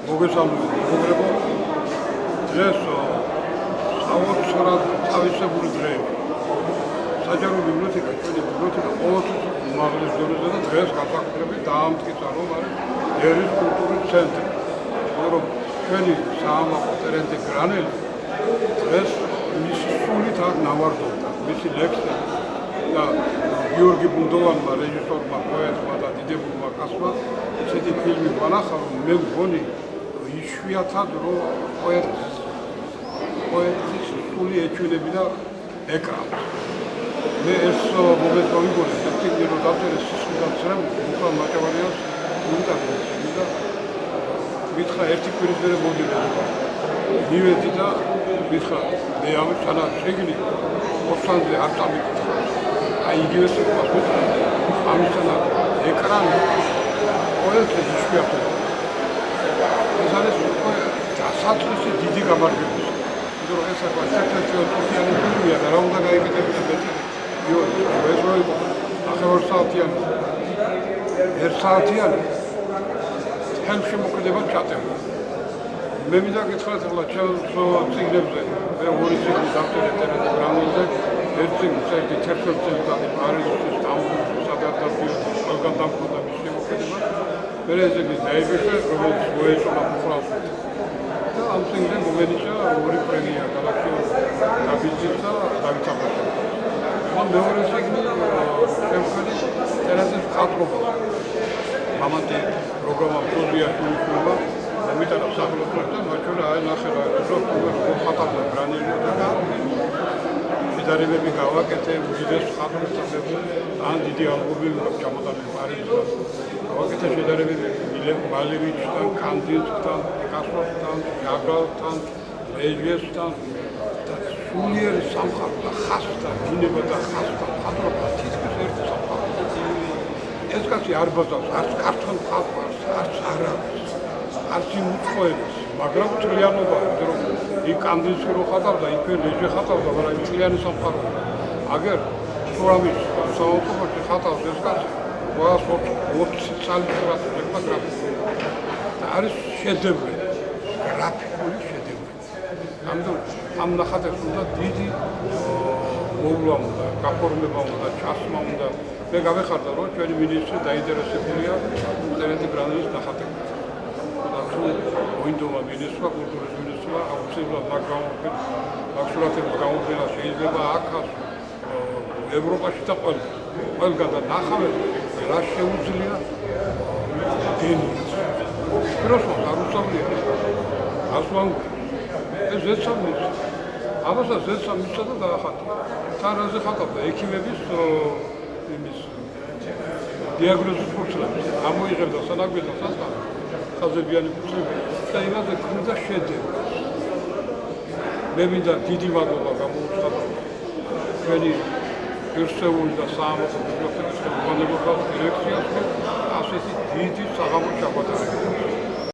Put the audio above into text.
მოგესალმებით. დღეს საოცრად თავისებური დღეები. საჯარო ბიბლიოთეკა, ჩვენი ბიბლიოთეკა ყოველთვის უმაღლეს დონეზე და დღეს განსაკუთრებით დაამტკიცა, რომ არის ერის კულტურის ცენტრი. რომ ჩვენი საამაყო ტერენტე გრანელი დღეს მისი სულით არ ნავარდობდა, მისი ლექსები და გიორგი ბუნდოვანმა, რეჟისორმა, პოეტმა და დიდებულმა კაცმა ესეთი ფილმი განახა, რომ მე მგონი იშვიათად რომ პოეტის სული ეჩვენებინა ეკრანს. მე ეს მომენტი მოგიგონე, თითქოს რომ დავწერე სისხლიდან წრემ, უხლა მაჭავარიანს უნიტარებს და მითხრა ერთი კვირის მერე მოდიოდა. მივედი და მითხრა მე ამ წიგნი ორსანზე არ წამიკითხა. აი იგივე სიტყვას მითხრა, ამისთანა ეკრანი ყოველთვის იშვიათად. ეს არის დასაწყისი დიდი გამარჯვება. იმიტომ რომ ეს ერთ-ერთი ოთხიანი ფილმია და რა უნდა გაიგებინე მეტი. ეს რო იყო 9 საათიანი ხელში მოქმედება ჩატება. მე მინდა გითხრათ ახლა ჩემს წიგნებზე მე ორი წიგნი დავწერე ტერენტე გრანელზე, ერთ წიგნს წერდი 11 წელიწადი პარიზში, სტამბოლში, სადაც ყველგან დამკვიდრდა მისი მოქმედება. მე ეს წიგნი დაიბეჭდა, რომელიც მოეწონა ფუხრავს. და ამ წიგნზე მომენიჭა ორი პრემია გალაქტიურ დაბიძის და დავით აბაშიძის. მეორე წიგნი შემქმნელი ტერენტის ხალხობა. მამანტი პროგრამა პროდუცია ფილმობა ამიტანაც სახელმწიფო და მაგრამ აი ნახე რა როგორ ხატავდა გრანელი და შედარებები გავაკეთე უდიდეს ხატვასთან ან დიდი ალბომი ჩამოტანე პარიზში გავაკეთე შედარებები მალევიჩთან, კანდინსკთან, პიკასოსთან, ჟაგალთან, რეჟიესთან და სულიერი სამხატვრო და ხასთან, გინება და ხასთან ხატვობა თითქმის ერთი სამხატვრო. ეს კაცი არ ბაზავს, არც ქართულ ხალხს, არც არაბს, არც იმუწყოებს, მაგრამ თლიანობა, რომ იქ კანდინსკი რო ხატავდა, იქ რეჟი ხატავდა, მაგრამ თლიანი სამხატვრო. აგერ სურამის საავტომობილში ხატავს ეს კაცი, 20 წლის გრაფიკა და არის შედევრი, გრაფიკული შედევრი. ამ ნახატებს უნდა დიდი მოვლა უნდა, გაფორმება უნდა, ჩასმა უნდა. მე გავეხარდა რომ ჩვენი მინისტრი დაინტერესებულია ტერენტე გრანელის ნახატებით. და თუ მოინდომა მინისტრმა, კულტურის მინისტრმა აუცილებლად მაგ სურათების გამოფენა შეიძლება აქაც ევროპაში და ყველგან და ნახავენ რა შეუძლია გენიოს. პიროსმოს არ უსწავლია. ასლან ეს ზეცამის ამასაც ზეცამისა და დაახატა. თანაზე ხატავდა ექიმების იმის დიაგნოზის ფურცლებს. ამოიღებდა სანაგვედა სასწავლო ხაზებიანი ფურცლები და იმაზე ქონდა შედევრი. მე მინდა დიდი მადლობა გამოუცხადა ჩვენი ერთეული და საამაყო ბიბლიოთეკის ხელმძღვანელობას, დირექციას ასეთი დიდი საღამო ჩაგვატარებინა.